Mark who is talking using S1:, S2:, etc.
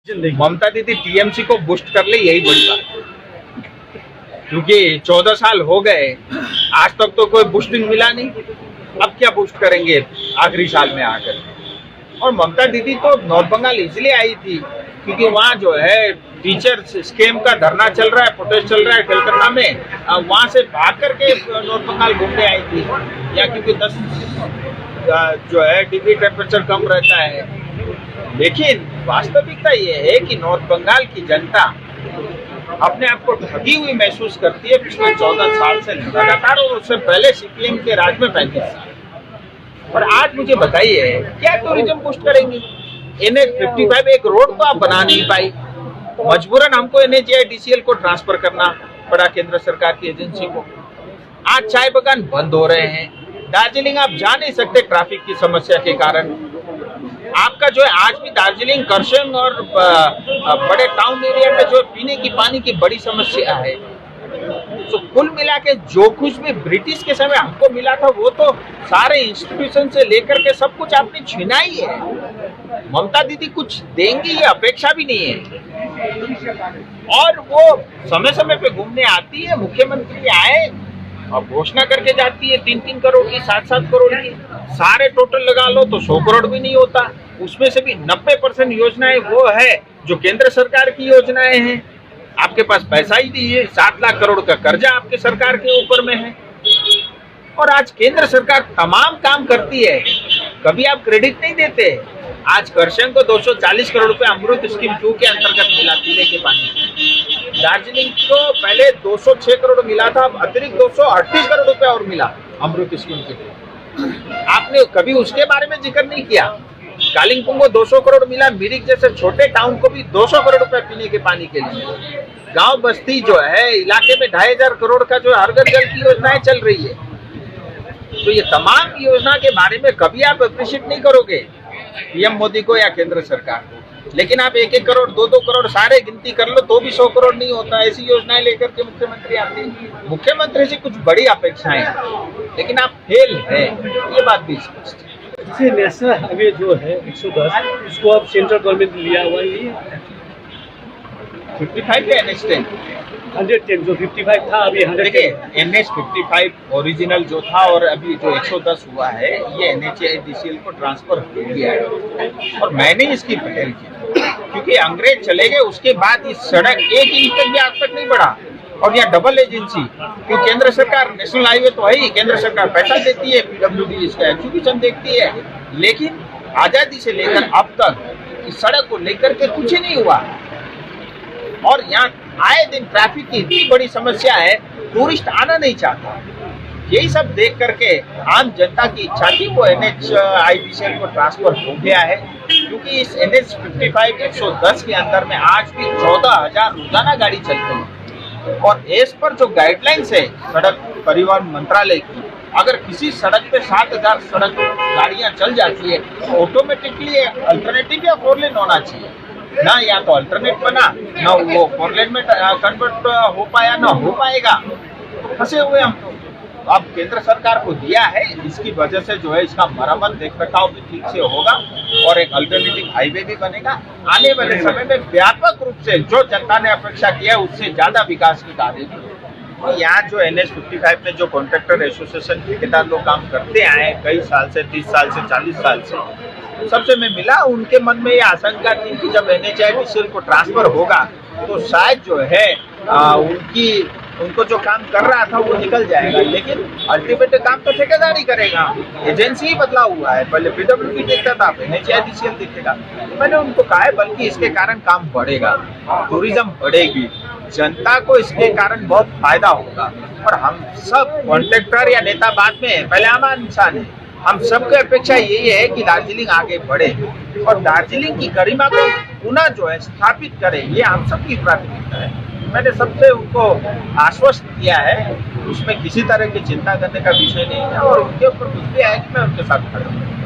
S1: ममता दीदी टीएमसी को बूस्ट कर ले, यही बड़ी बात है। क्योंकि 14 साल हो गए, आज तक तो कोई बूस्टिंग मिला नहीं। अब क्या बूस्ट करेंगे आखिरी साल में आकर। और ममता दीदी तो नॉर्थ बंगाल इसलिए आई थी क्योंकि वहाँ जो है टीचर स्कीम का धरना चल रहा है, प्रोटेस्ट चल रहा है कलकत्ता में। वहाँ से भाग करके नॉर्थ बंगाल घूमने आई थी। या क्योंकि 10 जो है डिग्री टेम्परेचर कम रहता है। लेकिन वास्तविकता ये है कि नॉर्थ बंगाल की जनता अपने आप को ठगी हुई महसूस करती है पिछले 14 साल से लगातार, और उससे पहले सिक्किम के राज में 35 साल। और आज मुझे बताइए क्या टूरिज्म बूस्ट करेंगे? NH-55 एक रोड तो आप बना नहीं पाई, मजबूरन हमको NHAIDCL को ट्रांसफर करना पड़ा केंद्र सरकार की एजेंसी को। आज चाय बागान बंद हो रहे हैं, दार्जिलिंग आप जा नहीं सकते ट्रैफिक की समस्या के कारण। आपका जो है आज भी दार्जिलिंग, करसंग और बड़े टाउन एरिया में जो पीने की पानी की बड़ी समस्या है। तो कुल मिला के जो कुछ भी ब्रिटिश के समय हमको मिला था वो तो सारे इंस्टीट्यूशन से लेकर के सब कुछ आपने छीना ही है। ममता दीदी कुछ देंगी ये अपेक्षा भी नहीं है। और वो समय समय पे घूमने आती है, मुख्यमंत्री आए और घोषणा करके जाती है 3-3 करोड़ की, 7-7 करोड़ की। सारे टोटल लगा लो तो 100 करोड़ भी नहीं होता। उसमें से भी 90% योजनाएं वो है जो केंद्र सरकार की योजनाएं हैं। आपके पास पैसा ही नहीं है, 7 लाख करोड़ का कर्जा आपके सरकार के ऊपर में है। और आज केंद्र सरकार तमाम काम करती है, कभी आप क्रेडिट नहीं देते। आज करसंग को 240 करोड़ रुपए अमृत स्कीम 2 के अंतर्गत मिला पीने के पानी। दार्जिलिंग को पहले 206 करोड़ मिला था, अब अतिरिक्त 238 करोड़ रुपए और मिला अमृत स्कीम के। आपने कभी उसके बारे में जिक्र नहीं किया। कालिंपोंग को 200 करोड़ मिला, मिरिक जैसे छोटे टाउन को भी 200 करोड़ रुपए पीने के पानी के लिए। गांव बस्ती जो है इलाके में 2500 करोड़ का जो हर घर जल की योजनाएं चल रही है। तो ये तमाम योजना के बारे में कभी आप अप्रिशिएट नहीं करोगे पीएम मोदी को या केंद्र सरकार को। लेकिन आप 1-1 करोड़ 2-2 करोड़ सारे गिनती कर लो तो भी 100 करोड़ नहीं होता। ऐसी योजनाएं लेकर के मुख्यमंत्री आते हैं। मुख्यमंत्री से कुछ बड़ी अपेक्षाएं, लेकिन आप फेल है, ये बात भी स्पष्ट है।
S2: इससे नेशनल हाईवे जो है 110 उसको अब सेंट्रल गवर्नमेंट लिया हुआ है।
S1: 55 या NH-10?
S2: 110 जो 55 था अभी 100।
S1: देखिए NH-55 ओरिजिनल जो था और अभी जो 110 हुआ है ये NHAIDCL को ट्रांसफर हो गया है। और मैंने इसकी पहल की क्योंकि अंग्रेज चले गए, उसके बाद इस सड़क 1 इंच तक भी आज तक नहीं बढ़ा। और यहाँ डबल एजेंसी, क्यों केंद्र सरकार नेशनल हाईवे तो है ही, केंद्र सरकार पैसा देती है, PWD इसका एग्जीक्यूशन देखती है। लेकिन आजादी से लेकर अब तक इस सड़क को लेकर के कुछ ही नहीं हुआ। और यहाँ आए दिन ट्रैफिक की इतनी बड़ी समस्या है, टूरिस्ट आना नहीं चाहता। यही सब देख करके आम जनता की इच्छा थी वो NHAIDCL को ट्रांसफर हो गया है। क्योंकि इस NH-55 110 के अंदर में आज भी 14,000 रोजाना गाड़ी चलती है। और एज पर जो गाइडलाइंस है सड़क परिवहन मंत्रालय की, अगर किसी सड़क पे 7,000 सड़क गाड़ियां चल जाती है तो ऑटोमेटिकली अल्टरनेटिव या 4 लेन होना चाहिए ना। या तो अल्टरनेट बना ना, वो 4 लेन में कन्वर्ट हो पाया ना हो पाएगा, फंसे हुए हम। अब केंद्र सरकार को दिया है, इसकी वजह से जो है इसका मरम्मत देख रखाव भी ठीक से होगा और एक अल्टरनेटिव हाईवे भी बनेगा। आने वाले समय में व्यापक रूप से जो जनता ने अपेक्षा किया उससे ज्यादा विकास की कार्य। तो यहाँ जो NH-55 में जो कॉन्ट्रैक्टर एसोसिएशन ठेकेदार लोग काम करते आए कई साल से, 30 साल से, 40 साल से, सबसे मैं मिला, उनके मन में ये आशंका थी कि जब NHAIDCL को ट्रांसफर होगा तो शायद जो है उनको जो काम कर रहा था वो निकल जाएगा। लेकिन अल्टीमेट काम तो ठेकेदार ही करेगा, एजेंसी ही बदला हुआ है। पहले PWD देखता था, अब NHAIDCL दिखेगा। मैंने उनको कहा है बल्कि इसके कारण काम बढ़ेगा, टूरिज्म बढ़ेगी, जनता को इसके कारण बहुत फायदा होगा। और हम सब कॉन्ट्रैक्टर या नेता बाद में, पहले आम इंसान है। हम सबकी अपेक्षा यही है कि दार्जिलिंग आगे बढ़े और दार्जिलिंग की गरिमा को पुनः जो है स्थापित करे, ये हम सबकी प्राथमिकता है। मैंने सबसे उनको आश्वस्त किया है, उसमें किसी तरह की चिंता करने का विषय नहीं है। और उनके ऊपर कुछ भी है कि मैं उनके साथ खड़ा हूँ।